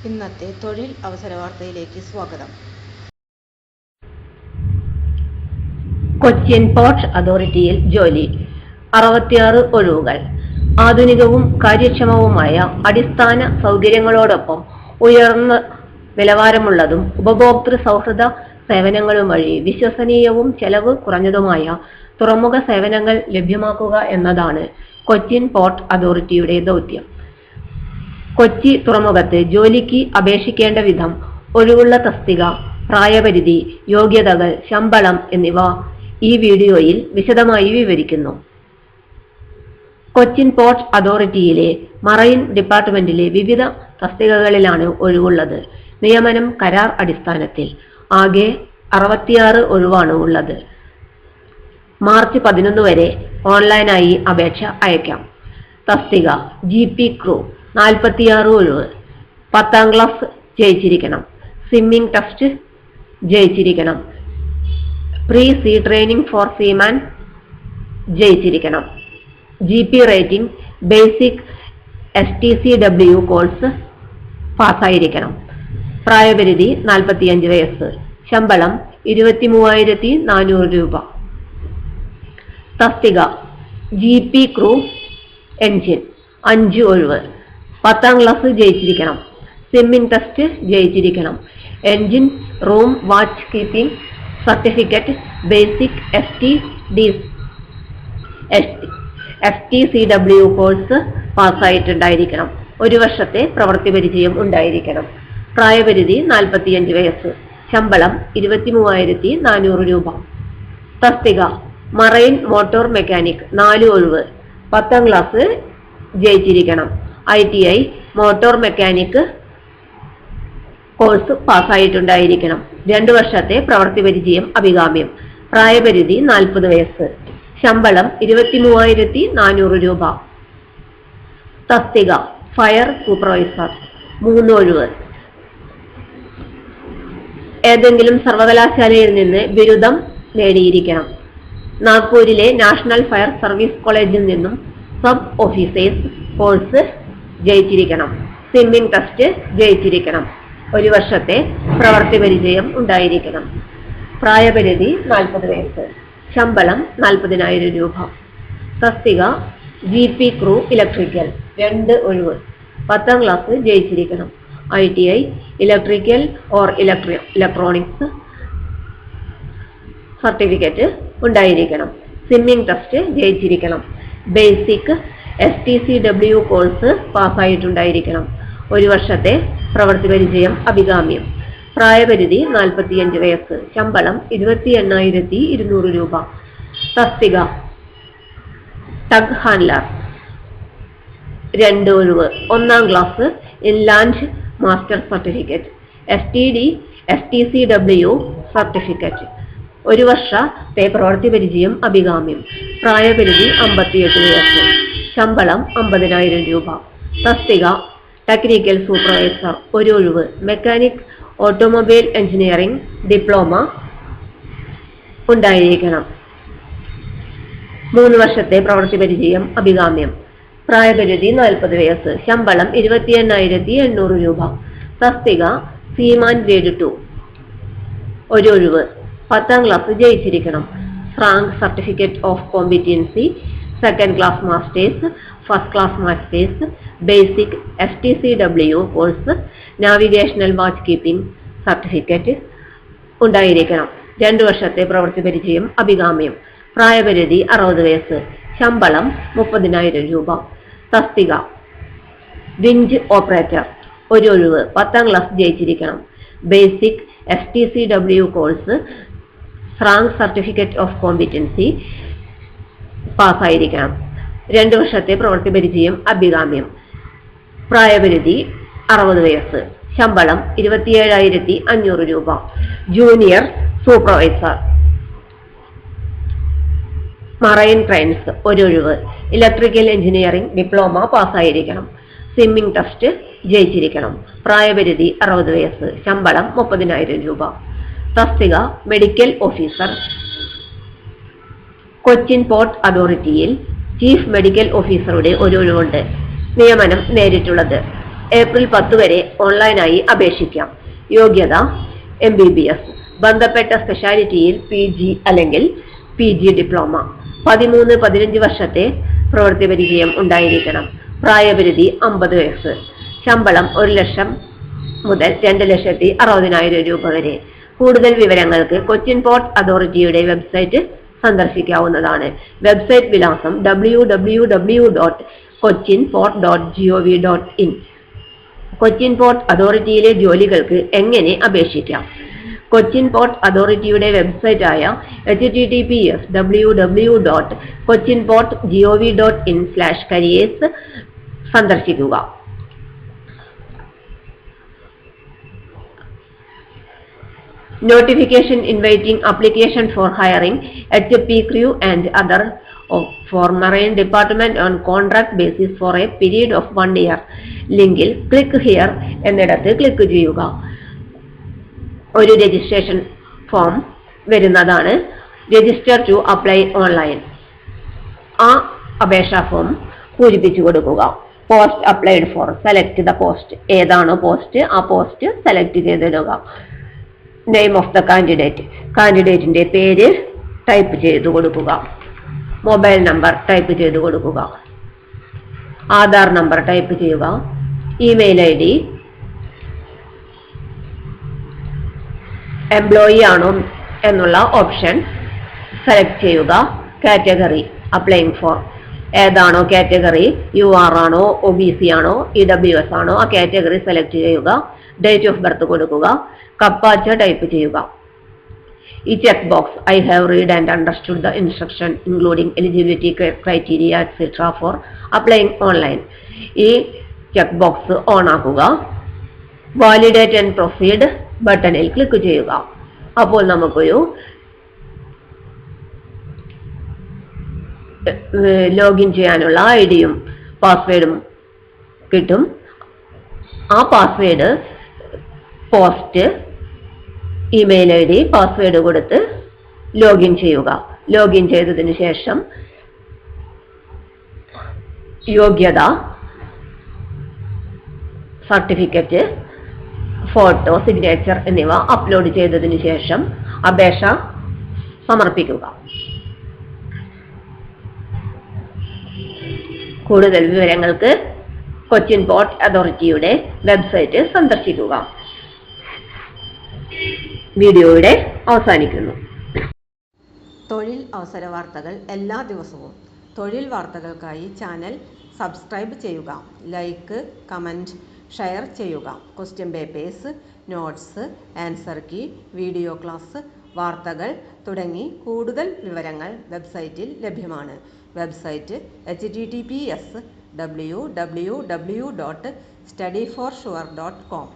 ഇന്നത്തെ തൊഴിൽ അവസര വാർത്തയിലേക്ക് സ്വാഗതം. കൊച്ചിൻ പോർട്ട് അതോറിറ്റിയിൽ ജോലി. 66 ഒഴിവുകൾ. ആധുനികവും കാര്യക്ഷമവുമായ അടിസ്ഥാന സൗകര്യങ്ങളോടൊപ്പം ഉയർന്ന നിലവാരമുള്ളതും ഉപഭോക്തൃ സൗഹൃദ സേവനങ്ങളും വഴി വിശ്വസനീയവും ചെലവ് കുറഞ്ഞതുമായ തുറമുഖ സേവനങ്ങൾ ലഭ്യമാക്കുക എന്നതാണ് കൊച്ചിൻ പോർട്ട് അതോറിറ്റിയുടെ ദൗത്യം. കൊച്ചി തുറമുഖത്ത് ജോലിക്ക് അപേക്ഷിക്കേണ്ട വിധം, ഒഴിവുള്ള തസ്തിക, പ്രായപരിധി, യോഗ്യതകൾ, ശമ്പളം എന്നിവ ഈ വീഡിയോയിൽ വിശദമായി വിവരിക്കുന്നു. കൊച്ചിൻ പോർട്ട് അതോറിറ്റിയിലെ മറൈൻ ഡിപ്പാർട്ട്മെന്റിലെ വിവിധ തസ്തികകളിലാണ് ഒഴിവുള്ളത്. നിയമനം കരാർ അടിസ്ഥാനത്തിൽ. ആകെ 66 ഒഴിവാണ് ഉള്ളത്. മാർച്ച് 11 വരെ ഓൺലൈനായി അപേക്ഷ അയക്കാം. തസ്തിക GP ക്രൂ 46 ഒഴിവ്. 10ാം ക്ലാസ് ജയിച്ചിരിക്കണം. സ്വിമ്മിംഗ് ടെസ്റ്റ് ജയിച്ചിരിക്കണം. Pre sea training for seaman ജയിച്ചിരിക്കണം. GP rating basic STCW course പാസ്സായിരിക്കണം. പ്രായപരിധി 45 വയസ്സ്. ശമ്പളം 23,400 രൂപ. തസ്തിക GP ക്രൂ എൻജിൻ 5 ഒഴിവ്. 10ാം ക്ലാസ് ജയിച്ചിരിക്കണം. സ്വിമ്മിംഗ് ടെസ്റ്റ് ജയിച്ചിരിക്കണം. Engine room watch keeping certificate basic STCW course പാസ്സായിട്ടുണ്ടായിരിക്കണം. 1 വർഷത്തെ പ്രവൃത്തി പരിചയം ഉണ്ടായിരിക്കണം. പ്രായപരിധി 45 വയസ്സ്. ശമ്പളം 23,400 രൂപ. തസ്തിക മറൈൻ മോട്ടോർ മെക്കാനിക് 4 ഒഴിവ്. 10ാം ക്ലാസ് ജയിച്ചിരിക്കണം. ITI മോട്ടോർ മെക്കാനിക് കോഴ്സ് പാസ്സായിട്ടുണ്ടായിരിക്കണം. 2 വർഷത്തെ പ്രവൃത്തി പരിചയം അഭികാമ്യം. പ്രായപരിധി 40 വയസ്സ്. ശമ്പളം 23,400 രൂപ. തസ്തിക ഫയർ സൂപ്പർവൈസർ 3 ഒഴിവ്. ഏതെങ്കിലും സർവകലാശാലയിൽ നിന്ന് ബിരുദം നേടിയിരിക്കണം. നാഗ്പൂരിലെ നാഷണൽ ഫയർ സർവീസ് കോളേജിൽ നിന്നും സബ് ഓഫീസേഴ്സ് കോഴ്സ് ജയിച്ചിരിക്കണം. സ്വിമ്മിംഗ് ടെസ്റ്റ് ജയിച്ചിരിക്കണം. 1 വർഷത്തെ പ്രവൃത്തി പരിചയം ഉണ്ടായിരിക്കണം. പ്രായപരിധി 40 വയസ്സ്. ശമ്പളം 40,000 രൂപ. തസ്തിക GP ക്രൂ ഇലക്ട്രിക്കൽ 2 ഒഴിവ്. 10ാം ക്ലാസ് ജയിച്ചിരിക്കണം. ITI electrical or electronics certificate ഉണ്ടായിരിക്കണം. സ്വിമ്മിംഗ് ടെസ്റ്റ് ജയിച്ചിരിക്കണം. ബേസിക് STCW കോഴ്സ് പാസ്സായിട്ടുണ്ടായിരിക്കണം. 1 വർഷത്തെ പ്രവൃത്തി പരിചയം അഭികാമ്യം. പ്രായപരിധി 45 വയസ്സ്. ശമ്പളം 28,200 രൂപ. തസ്തിക ടഗ് ഹാൻഡ്ലർ 2 ഒഴിവ്. 1ാം class inland master certificate STCW certificate. 1 വർഷത്തെ പ്രവൃത്തി പരിചയം അഭികാമ്യം. പ്രായപരിധി 58 വയസ്സ്. ശമ്പളം 50,000 രൂപ. തസ്തിക ടെക്നിക്കൽ സൂപ്പർവൈസർ 1 ഒഴിവ്. മെക്കാനിക് ഓട്ടോമൊബൈൽ എഞ്ചിനീയറിംഗ് ഡിപ്ലോമ ഉണ്ടായിരിക്കണം. 3 വർഷത്തെ പ്രവൃത്തി പരിചയം അഭികാമ്യം. പ്രായപരിധി 40 വയസ്സ്. ശമ്പളം 28,800 രൂപ. തസ്തിക സീമാൻ ഗ്രേഡ് 2 1 ഒഴിവ്. 10ാം ക്ലാസ് ജയിച്ചിരിക്കണം. Rank certificate of competency 2nd class masters, 1st class masters, basic STCW course, navigational watch keeping certificate ഉണ്ടായിരിക്കണം. 2 വർഷത്തെ പ്രവൃത്തി പരിചയം അഭികാമ്യം. പ്രായപരിധി 60 വയസ്സ്. ശമ്പളം 30,000 രൂപ. തസ്തിക വിഞ്ച് ഓപ്പറേറ്റർ 1 ഒഴിവ്. 10ാം ക്ലാസ് ജയിച്ചിരിക്കണം. Basic STCW course, rank certificate of competency പാസ്സായിരിക്കണം. 2 വർഷത്തെ പ്രവൃത്തി പരിചയം അഭികാമ്യം. പ്രായപരിധി 60 വയസ്സ്. ശമ്പളം 27,500 രൂപ. ജൂനിയർ സൂപ്പർവൈസർ മറൈൻ ട്രെയിൻസ് 1 ഒഴിവ്. ഇലക്ട്രിക്കൽ എഞ്ചിനീയറിംഗ് ഡിപ്ലോമ പാസ്സായിരിക്കണം. സ്വിമ്മിംഗ് ടെസ്റ്റ് ജയിച്ചിരിക്കണം. പ്രായപരിധി 60 വയസ്സ്. ശമ്പളം 30,000 രൂപ. തസ്തിക മെഡിക്കൽ ഓഫീസർ കൊച്ചിൻ പോർട്ട് അതോറിറ്റിയിൽ ചീഫ് മെഡിക്കൽ ഓഫീസറുടെ ഒരു ഒഴിവുണ്ട്. നിയമനം നേരിട്ടുള്ളത്. ഏപ്രിൽ 10 വരെ ഓൺലൈനായി അപേക്ഷിക്കാം. യോഗ്യത MBBS. ബന്ധപ്പെട്ട സ്പെഷ്യാലിറ്റിയിൽ PG അല്ലെങ്കിൽ PG ഡിപ്ലോമ. 13-15 വർഷത്തെ പ്രവൃത്തി പരിചയം ഉണ്ടായിരിക്കണം. പ്രായപരിധി 50 വയസ്സ്. ശമ്പളം 1 ലക്ഷം മുതൽ 2,60,000 രൂപ വരെ. കൂടുതൽ വിവരങ്ങൾക്ക് കൊച്ചിൻ പോർട്ട് അതോറിറ്റിയുടെ വെബ്സൈറ്റ് സന്ദർശിക്കാവുന്നതാണ്. വെബ്സൈറ്റ് വിലാസം www.cochinport.gov.in. കൊച്ചിൻ പോർട്ട് അതോറിറ്റിയിലെ ജോലികൾക്ക് എങ്ങനെ അപേക്ഷിക്കാം? കൊച്ചിൻ പോർട്ട് അതോറിറ്റിയുടെ വെബ്സൈറ്റായ https://cochinport.gov.in/careers സന്ദർശിക്കുക. Notification inviting application for hiring HP crew and other for Marine Department on contract basis for a period of 1 year. ലിങ്കിൽ ക്ലിക്ക് ഹിയർ എന്നിടത്ത് ക്ലിക്ക് ചെയ്യുക. ഒരു രജിസ്ട്രേഷൻ ഫോം വരുന്നതാണ്. Register to apply online. ആ അപേക്ഷാ form പൂരിപ്പിച്ചു കൊടുക്കുക. Post applied for. Select the post. ഏതാണോ പോസ്റ്റ് ആ പോസ്റ്റ് സെലക്ട് ചെയ്തിടുക. Name of the candidate. കാൻഡിഡേറ്റിന്റെ പേര് ടൈപ്പ് ചെയ്തു കൊടുക്കുക. മൊബൈൽ നമ്പർ ടൈപ്പ് ചെയ്തു കൊടുക്കുക. ആധാർ നമ്പർ ടൈപ്പ് ചെയ്യുക. Email ID. എംപ്ലോയി ആണോ എന്നുള്ള ഓപ്ഷൻ സെലക്ട് ചെയ്യുക. Category applying for. ഏതാണോ കാറ്റഗറി, UR ആണോ, OBC ആണോ, EWS ആണോ, ആ കാറ്റഗറി സെലക്ട് ചെയ്യുക. ഡേറ്റ് ഓഫ് ബർത്ത് കൊടുക്കുക. കപ്പാച്ച ടൈപ്പ് ചെയ്യുക. ഈ check box I have read and understood the instruction including eligibility criteria etc. for applying online. ഈ ചെക്ക് ബോക്സ് ഓൺ ആക്കുക. വാലിഡേറ്റ് ആൻഡ് പ്രൊസീഡ് ബട്ടണിൽ ക്ലിക്ക് ചെയ്യുക. അപ്പോൾ നമുക്കൊരു ലോഗിൻ ചെയ്യാനുള്ള ഐഡിയും പാസ്വേഡും കിട്ടും. ആ password post, email ID, password കൊടുത്ത് ലോഗിൻ ചെയ്യുക. ലോഗിൻ ചെയ്തതിന് ശേഷം യോഗ്യത, സർട്ടിഫിക്കറ്റ്, ഫോട്ടോ, സിഗ്നേച്ചർ എന്നിവ അപ്ലോഡ് ചെയ്തതിന് ശേഷം അപേക്ഷ സമർപ്പിക്കുക. കൂടുതൽ വിവരങ്ങൾക്ക് കൊച്ചിൻ പോർട്ട് അതോറിറ്റിയുടെ വെബ്സൈറ്റ് സന്ദർശിക്കുക. വീഡിയോയുടെ അവസാനിക്കുന്നു. തൊഴിൽ അവസര വാർത്തകൾ എല്ലാ ദിവസവും. തൊഴിൽ വാർത്തകൾക്കായി ചാനൽ സബ്സ്ക്രൈബ് ചെയ്യുക. ലൈക്ക്, കമൻറ്റ്, ഷെയർ ചെയ്യുക. Question papers, notes, answer key, video class, വാർത്തകൾ തുടങ്ങി കൂടുതൽ വിവരങ്ങൾ വെബ്സൈറ്റിൽ ലഭ്യമാണ്. Website https://www.studyforsure.com.